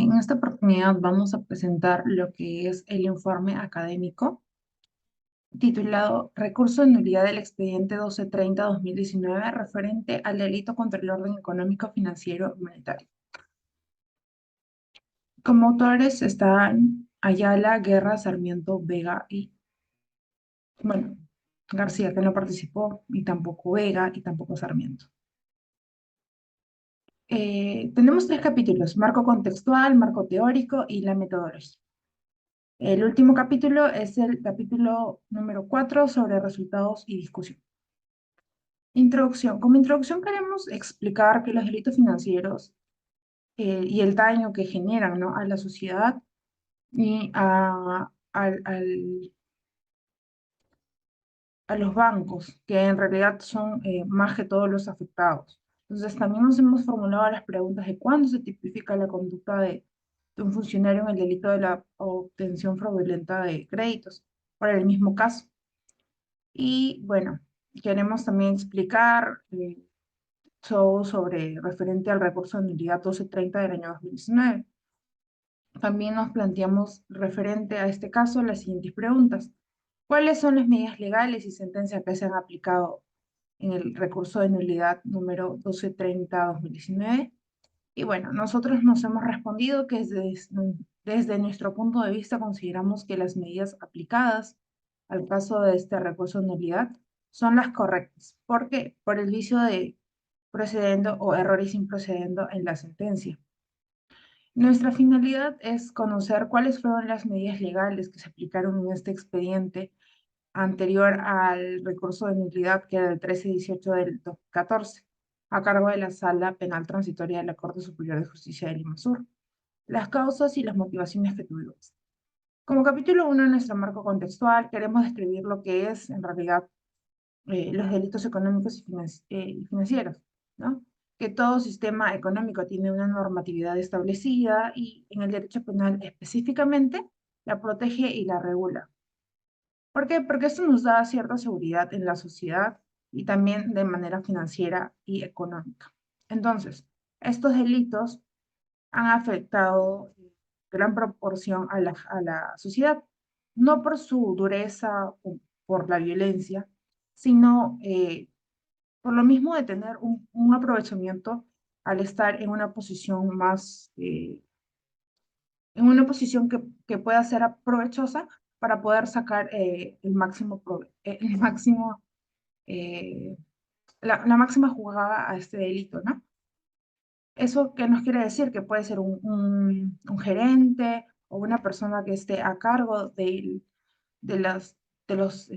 En esta oportunidad vamos a presentar lo que es el informe académico titulado Recurso de nulidad del expediente 1230-2019 referente al delito contra el orden económico, financiero y monetario. Como autores están Ayala, Guerra, Sarmiento, Vega y, bueno, García, que no participó, y tampoco Vega y tampoco Sarmiento. Tenemos tres capítulos: marco contextual, marco teórico y la metodología. El último capítulo es el capítulo número 4 sobre resultados y discusión. Introducción. Como introducción queremos explicar que los delitos financieros y el daño que generan, ¿no?, a la sociedad y a los bancos, que en realidad son más que todos los afectados. Entonces también nos hemos formulado las preguntas de cuándo se tipifica la conducta de un funcionario en el delito de la obtención fraudulenta de créditos, por el mismo caso. Y bueno, queremos también explicar todo sobre referente al recurso de nulidad 1230 del año 2019. También nos planteamos referente a este caso las siguientes preguntas. ¿Cuáles son las medidas legales y sentencias que se han aplicado en el recurso de nulidad número 1230-2019? Y bueno, nosotros nos hemos respondido que desde nuestro punto de vista consideramos que las medidas aplicadas al caso de este recurso de nulidad son las correctas. ¿Por qué? Por el vicio de procedendo o errores improcedendo en la sentencia. Nuestra finalidad es conocer cuáles fueron las medidas legales que se aplicaron en este expediente anterior al recurso de nulidad, que era el 1318 del 2014, a cargo de la Sala Penal Transitoria de la Corte Superior de Justicia de Lima Sur, las causas y las motivaciones que tuvimos. Como capítulo 1 de nuestro marco contextual, queremos describir lo que es, en realidad, los delitos económicos y financieros, ¿no? Que todo sistema económico tiene una normatividad establecida y en el derecho penal específicamente la protege y la regula. ¿Por qué? Porque esto nos da cierta seguridad en la sociedad y también de manera financiera y económica. Entonces, estos delitos han afectado en gran proporción a la sociedad, no por su dureza o por la violencia, sino por lo mismo de tener un aprovechamiento al estar en una posición en una posición que pueda ser provechosa para poder sacar el máximo, eh, la máxima jugada a este delito, ¿no? ¿Eso qué nos quiere decir? Que puede ser un gerente o una persona que esté a cargo de, las, de los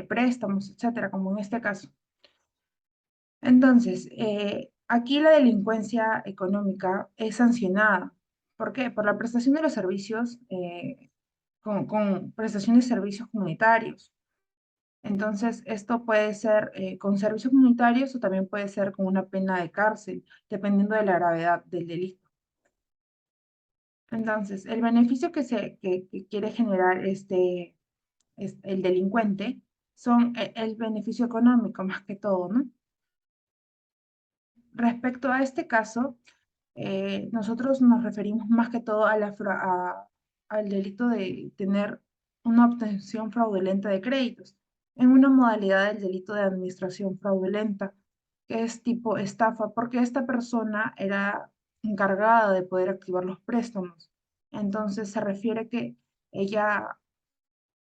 préstamos, etcétera, como en este caso. Entonces, aquí la delincuencia económica es sancionada. ¿Por qué? Por la prestación de los servicios, con prestación de servicios comunitarios. Entonces, esto puede ser con servicios comunitarios o también puede ser con una pena de cárcel, dependiendo de la gravedad del delito. Entonces, el beneficio que quiere generar el delincuente son el beneficio económico más que todo, ¿no? Respecto a este caso, nosotros nos referimos más que todo al delito de tener una obtención fraudulenta de créditos, en una modalidad del delito de administración fraudulenta, que es tipo estafa, porque esta persona era encargada de poder activar los préstamos. Entonces se refiere que ella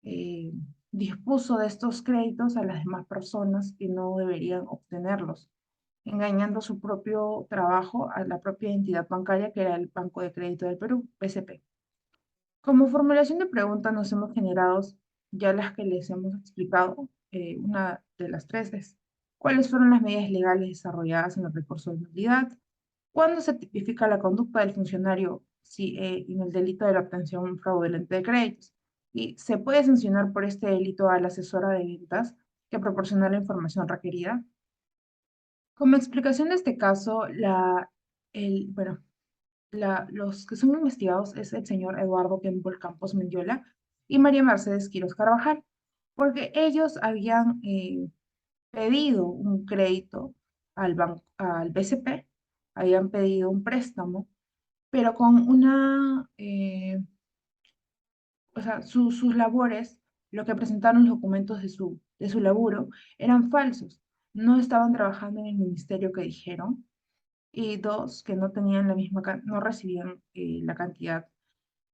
eh, dispuso de estos créditos a las demás personas que no deberían obtenerlos, engañando su propio trabajo a la propia entidad bancaria que era el Banco de Crédito del Perú, BCP. Como formulación de preguntas nos hemos generado ya las que les hemos explicado, una de las tres es: ¿cuáles fueron las medidas legales desarrolladas en el recurso de nulidad? ¿Cuándo se tipifica la conducta del funcionario en el delito de la obtención fraudulenta de créditos? Y se puede sancionar por este delito a la asesora de ventas que proporcionó la información requerida. Como explicación de este caso, bueno, los que son investigados es el señor Eduardo Kempol Campos Mendiola y María Mercedes Quiroz Carvajal, porque ellos habían pedido un crédito al BCP, habían pedido un préstamo pero con una, o sea, sus labores, lo que presentaron los documentos de su laburo, eran falsos. No estaban trabajando en el ministerio que dijeron. Y dos, que no tenían la misma, no recibían la cantidad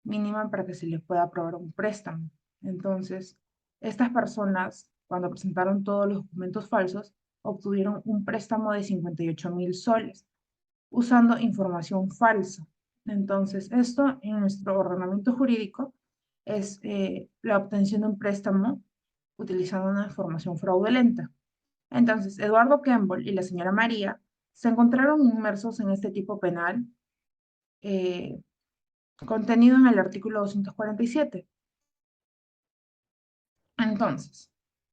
mínima para que se les pueda aprobar un préstamo. Entonces, estas personas, cuando presentaron todos los documentos falsos, obtuvieron un préstamo de 58.000 soles usando información falsa. Entonces, esto en nuestro ordenamiento jurídico es la obtención de un préstamo utilizando una información fraudulenta. Entonces, Eduardo Campbell y la señora María se encontraron inmersos en este tipo penal eh, contenido en el artículo 247. Entonces,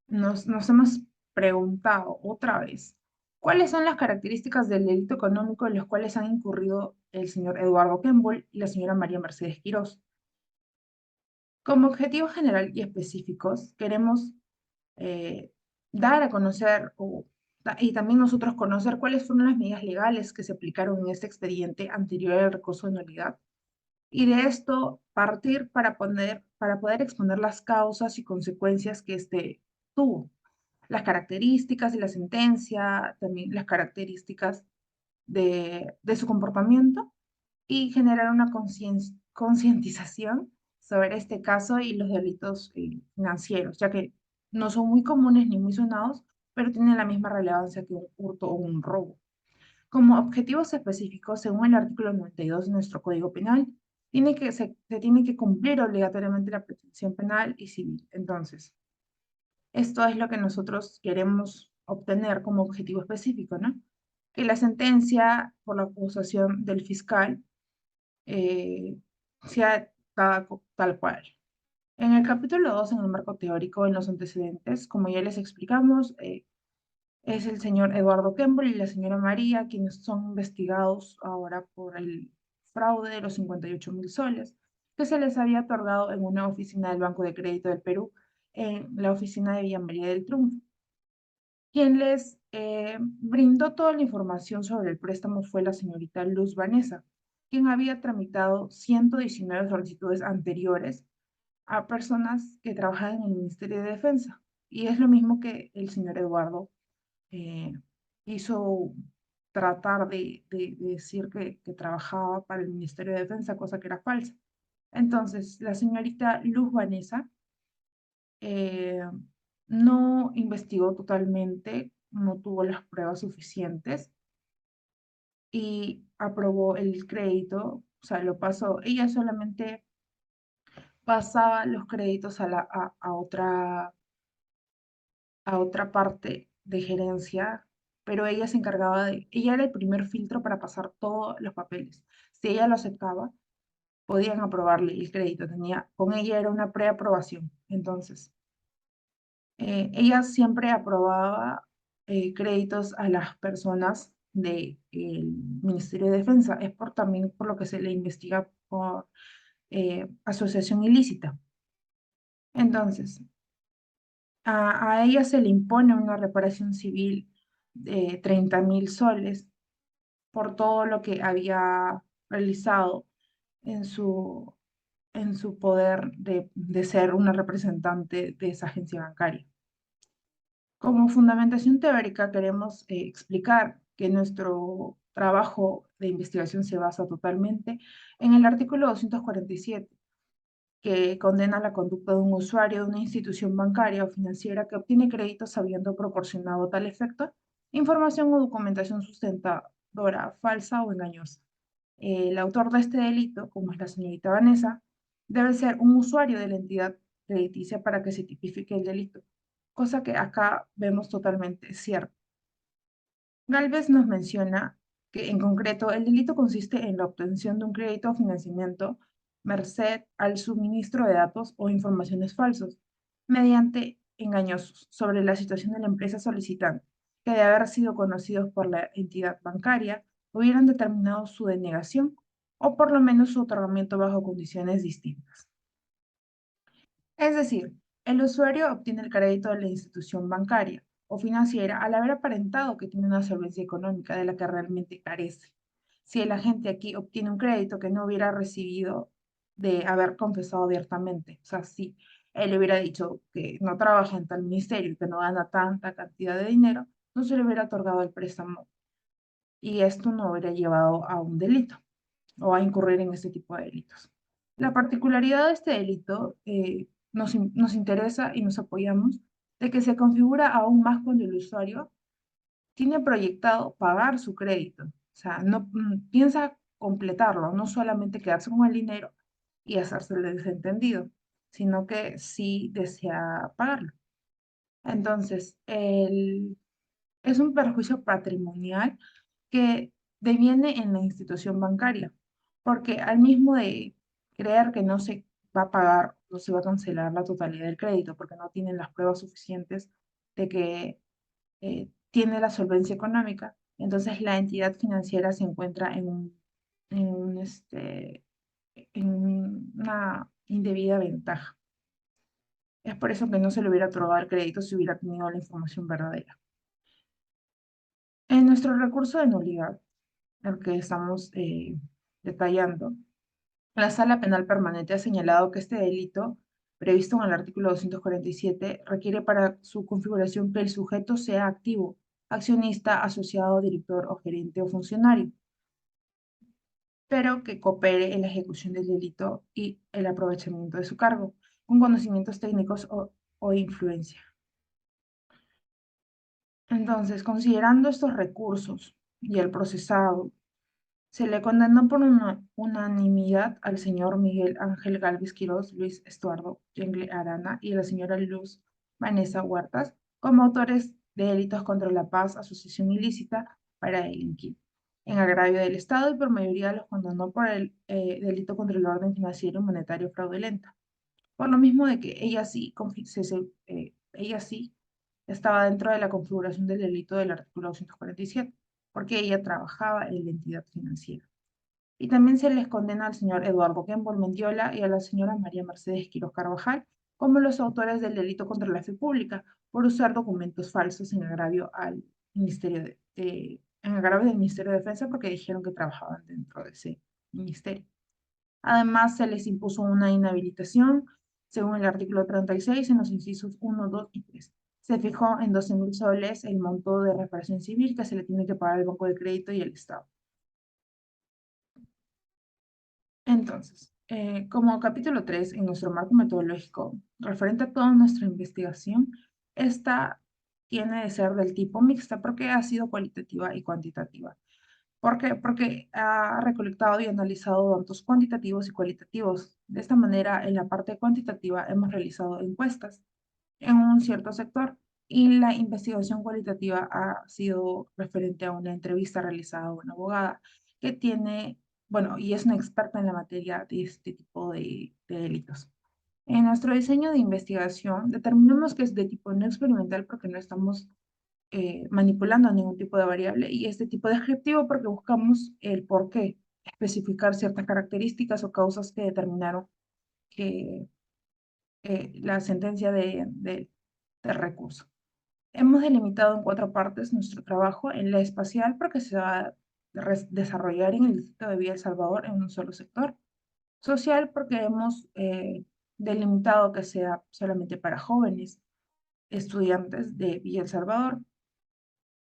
nos hemos preguntado otra vez, ¿cuáles son las características del delito económico en los cuales han incurrido el señor Eduardo Campbell y la señora María Mercedes Quirós? Como objetivo general y específicos, queremos eh, dar a conocer y también nosotros conocer cuáles fueron las medidas legales que se aplicaron en este expediente anterior al recurso de nulidad y de esto partir para poder exponer las causas y consecuencias que este tuvo, las características de la sentencia, también las características de su comportamiento y generar una concientización sobre este caso y los delitos financieros, ya que no son muy comunes ni muy sonados, pero tienen la misma relevancia que un hurto o un robo. Como objetivos específicos, según el artículo 92 de nuestro Código Penal, se tiene que cumplir obligatoriamente la protección penal y civil. Entonces, esto es lo que nosotros queremos obtener como objetivo específico, ¿no? Que la sentencia por la acusación del fiscal eh, sea tal cual. En el capítulo 2, en el marco teórico, en los antecedentes, como ya les explicamos, es el señor Eduardo Campbell y la señora María, quienes son investigados ahora por el fraude de los 58.000 soles que se les había otorgado en una oficina del Banco de Crédito del Perú, en la oficina de Villa María del Triunfo. Quien les brindó toda la información sobre el préstamo fue la señorita Luz Vanessa, quien había tramitado 119 solicitudes anteriores a personas que trabajaban en el Ministerio de Defensa. Y es lo mismo que el señor Eduardo eh, hizo tratar de decir que trabajaba para el Ministerio de Defensa, cosa que era falsa. Entonces, la señorita Luz Vanessa eh, no investigó totalmente, no tuvo las pruebas suficientes y aprobó el crédito, o sea, lo pasó. Ella solamente pasaba los créditos a otra parte de gerencia, pero ella se encargaba ella era el primer filtro para pasar todos los papeles. Si ella lo aceptaba, podían aprobarle el crédito. Con ella era una preaprobación. Entonces, ella siempre aprobaba créditos a las personas del Ministerio de Defensa. Es también por lo que se le investiga por asociación ilícita. Entonces, a ella se le impone una reparación civil de 30.000 soles por todo lo que había realizado en en su poder de ser una representante de esa agencia bancaria. Como fundamentación teórica queremos explicar que nuestro trabajo de investigación se basa totalmente en el artículo 247 que condena la conducta de un usuario de una institución bancaria o financiera que obtiene créditos habiendo proporcionado tal efecto, información o documentación sustentadora falsa o engañosa. El autor de este delito, como es la señorita Vanessa, debe ser un usuario de la entidad crediticia para que se tipifique el delito, cosa que acá vemos totalmente cierto. Galvez nos menciona que en concreto el delito consiste en la obtención de un crédito o financiamiento merced al suministro de datos o informaciones falsos mediante engañosos sobre la situación de la empresa solicitante, que de haber sido conocidos por la entidad bancaria, hubieran determinado su denegación o por lo menos su otorgamiento bajo condiciones distintas. Es decir, el usuario obtiene el crédito de la institución bancaria o financiera al haber aparentado que tiene una solvencia económica de la que realmente carece. si el agente aquí obtiene un crédito que no hubiera recibido de haber confesado abiertamente. O sea, si él hubiera dicho que no trabaja en tal ministerio y que no gana tanta cantidad de dinero, no se le hubiera otorgado el préstamo y esto no hubiera llevado a un delito o a incurrir en este tipo de delitos. La particularidad de este delito nos interesa y nos apoyamos de que se configura aún más cuando el usuario tiene proyectado pagar su crédito. O sea, no piensa completarlo, no solamente quedarse con el dinero y hacerse el desentendido, sino que sí desea pagarlo. Entonces, es un perjuicio patrimonial que deviene en la institución bancaria, porque al mismo de creer que no se va a pagar, no se va a cancelar la totalidad del crédito, porque no tienen las pruebas suficientes de que tiene la solvencia económica, entonces la entidad financiera se encuentra en una indebida ventaja. Es por eso que no se le hubiera otorgado el crédito si hubiera tenido la información verdadera. En nuestro recurso de nulidad, el que estamos detallando, la Sala Penal Permanente ha señalado que este delito, previsto en el artículo 247, requiere para su configuración que el sujeto sea activo, accionista, asociado, director o gerente o funcionario, pero que coopere en la ejecución del delito y el aprovechamiento de su cargo, con conocimientos técnicos o influencia. Entonces, considerando estos recursos y el procesado, se le condenó por una unanimidad al señor Miguel Ángel Gálvez Quirós, Luis Estuardo Yengle Arana y la señora Luz Vanessa Huertas como autores de delitos contra la paz, asociación ilícita para delinquir en agravio del Estado y por mayoría los condenó por el delito contra el orden financiero y monetario fraudulento. Por lo mismo de que ella sí estaba dentro de la configuración del delito del artículo 247, porque ella trabajaba en la entidad financiera. Y también se les condena al señor Eduardo Kembol Mendiola y a la señora María Mercedes Quiroz Carvajal como los autores del delito contra la fe pública por usar documentos falsos en agravio al en agravio del Ministerio de Defensa porque dijeron que trabajaban dentro de ese ministerio. Además, se les impuso una inhabilitación según el artículo 36 en los incisos 1, 2 y 3. Se fijó en 12.000 soles el monto de reparación civil que se le tiene que pagar el Banco de Crédito y el Estado. Entonces, como capítulo 3 en nuestro marco metodológico, referente a toda nuestra investigación, esta tiene de ser del tipo mixta porque ha sido cualitativa y cuantitativa. ¿Por qué? Porque ha recolectado y analizado datos cuantitativos y cualitativos. De esta manera, en la parte cuantitativa hemos realizado encuestas en un cierto sector y la investigación cualitativa ha sido referente a una entrevista realizada a una abogada que tiene, bueno, y es una experta en la materia de este tipo de delitos. En nuestro diseño de investigación determinamos que es de tipo no experimental porque no estamos manipulando ningún tipo de variable y este tipo descriptivo porque buscamos el por qué, especificar ciertas características o causas que determinaron que la sentencia de recurso. Hemos delimitado en 4 partes nuestro trabajo en la espacial porque se va a desarrollar en el distrito de Villa El Salvador en un solo sector. Social porque hemos delimitado que sea solamente para jóvenes estudiantes de Villa El Salvador.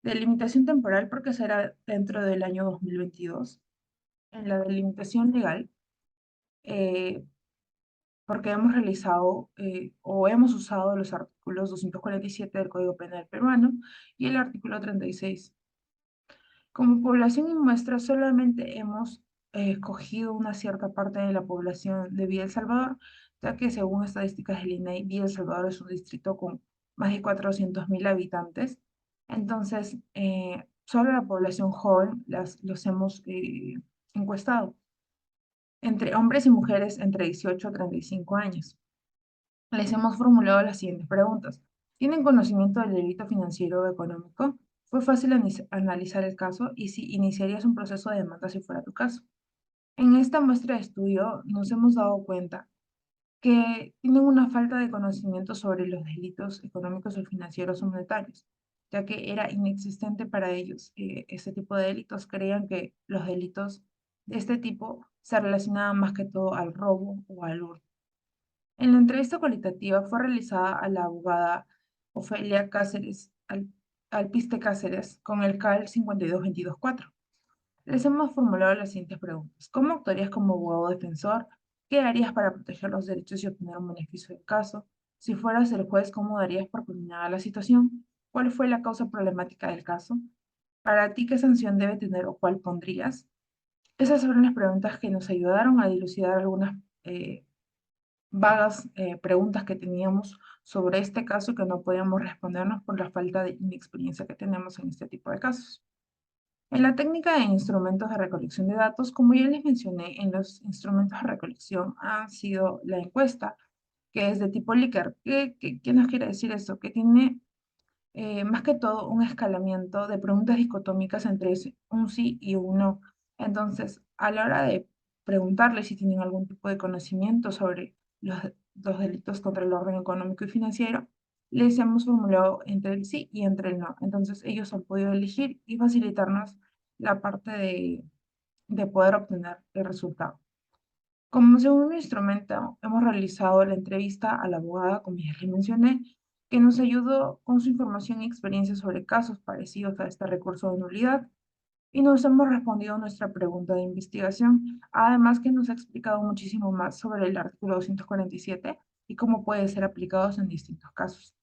Delimitación temporal porque será dentro del año 2022. En la delimitación legal, eh, porque hemos realizado o hemos usado los artículos 247 del Código Penal peruano y el artículo 36. Como población y muestra, solamente hemos escogido una cierta parte de la población de Villa El Salvador, ya que según estadísticas del INEI, Villa El Salvador es un distrito con más de 400.000 habitantes. Entonces, solo la población joven los hemos encuestado, entre hombres y mujeres entre 18 a 35 años. Les hemos formulado las siguientes preguntas. ¿Tienen conocimiento del delito financiero o económico? ¿Fue fácil analizar el caso? Y si iniciarías un proceso de demanda si fuera tu caso. En esta muestra de estudio nos hemos dado cuenta que tienen una falta de conocimiento sobre los delitos económicos o financieros o monetarios. ya que era inexistente para ellos este tipo de delitos. Creían que los delitos de este tipo se relacionaban más que todo al robo o al hurto. En la entrevista cualitativa fue realizada a la abogada Ofelia Cáceres, Alpiste Cáceres, con el CAL 52224. Les hemos formulado las siguientes preguntas. ¿Cómo actuarías como abogado defensor? ¿Qué harías para proteger los derechos y obtener un beneficio del caso? Si fueras el juez, ¿cómo darías por culminada la situación? ¿Cuál fue la causa problemática del caso? ¿Para ti qué sanción debe tener o cuál pondrías? Esas fueron las preguntas que nos ayudaron a dilucidar algunas vagas preguntas que teníamos sobre este caso que no podíamos respondernos por la falta de inexperiencia que tenemos en este tipo de casos. En la técnica de instrumentos de recolección de datos, como ya les mencioné, en los instrumentos de recolección ha sido la encuesta, que es de tipo Likert. ¿Qué nos quiere decir eso? Que tiene más que todo un escalamiento de preguntas dicotómicas entre un sí y un no. Entonces, a la hora de preguntarles si tienen algún tipo de conocimiento sobre los delitos contra el orden económico y financiero, les hemos formulado entre el sí y entre el no. Entonces, ellos han podido elegir y facilitarnos la parte de poder obtener el resultado. Como segundo instrumento, hemos realizado la entrevista a la abogada, como ya les mencioné, que nos ayudó con su información y experiencia sobre casos parecidos a este recurso de nulidad y nos hemos respondido a nuestra pregunta de investigación, además que nos ha explicado muchísimo más sobre el artículo 247 y cómo puede ser aplicado en distintos casos.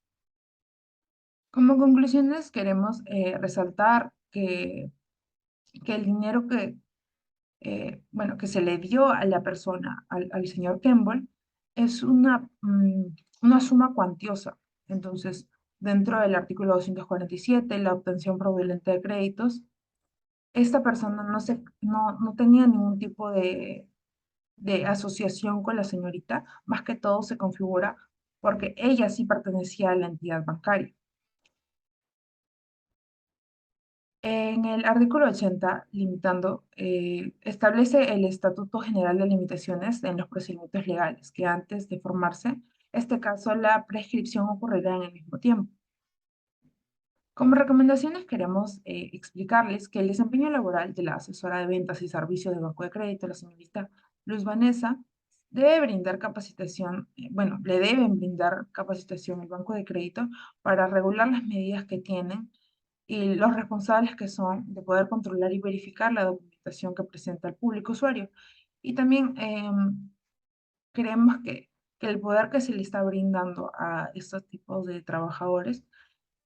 Como conclusiones, queremos resaltar que el dinero bueno, que se le dio a la persona, al señor Kemble, es una suma cuantiosa. Entonces, dentro del artículo 247, la obtención fraudulenta de créditos, esta persona no tenía ningún tipo de asociación con la señorita, más que todo se configura porque ella sí pertenecía a la entidad bancaria. En el artículo 80, limitando, establece el Estatuto General de Limitaciones en los procedimientos legales, que antes de formarse, este caso, la prescripción ocurrirá en el mismo tiempo. Como recomendaciones queremos explicarles que el desempeño laboral de la asesora de ventas y servicios de Banco de Crédito, la señorita Luz Vanessa, debe brindar capacitación, bueno, le deben brindar capacitación al Banco de Crédito para regular las medidas que tienen y los responsables que son de poder controlar y verificar la documentación que presenta el público usuario. Y también creemos que el poder que se le está brindando a estos tipos de trabajadores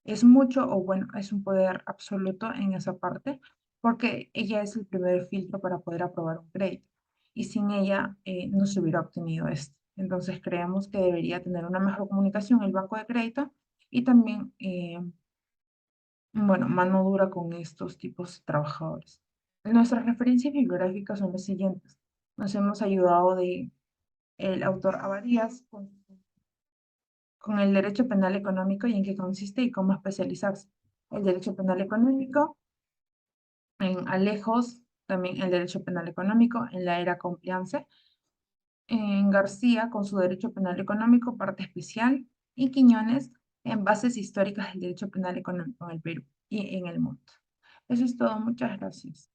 es mucho, o bueno, es un poder absoluto en esa parte, porque ella es el primer filtro para poder aprobar un crédito. Y sin ella no se hubiera obtenido esto. Entonces creemos que debería tener una mejor comunicación el banco de crédito y también bueno, mano dura con estos tipos de trabajadores. Nuestras referencias bibliográficas son las siguientes. Nos hemos ayudado de el autor Abadías con el derecho penal económico y en qué consiste y cómo especializarse. El derecho penal económico, en Alejos, también el derecho penal económico, en la era Compliance, en García con su derecho penal económico, parte especial, y Quiñones en bases históricas del derecho penal económico en el Perú y en el mundo. Eso es todo, muchas gracias.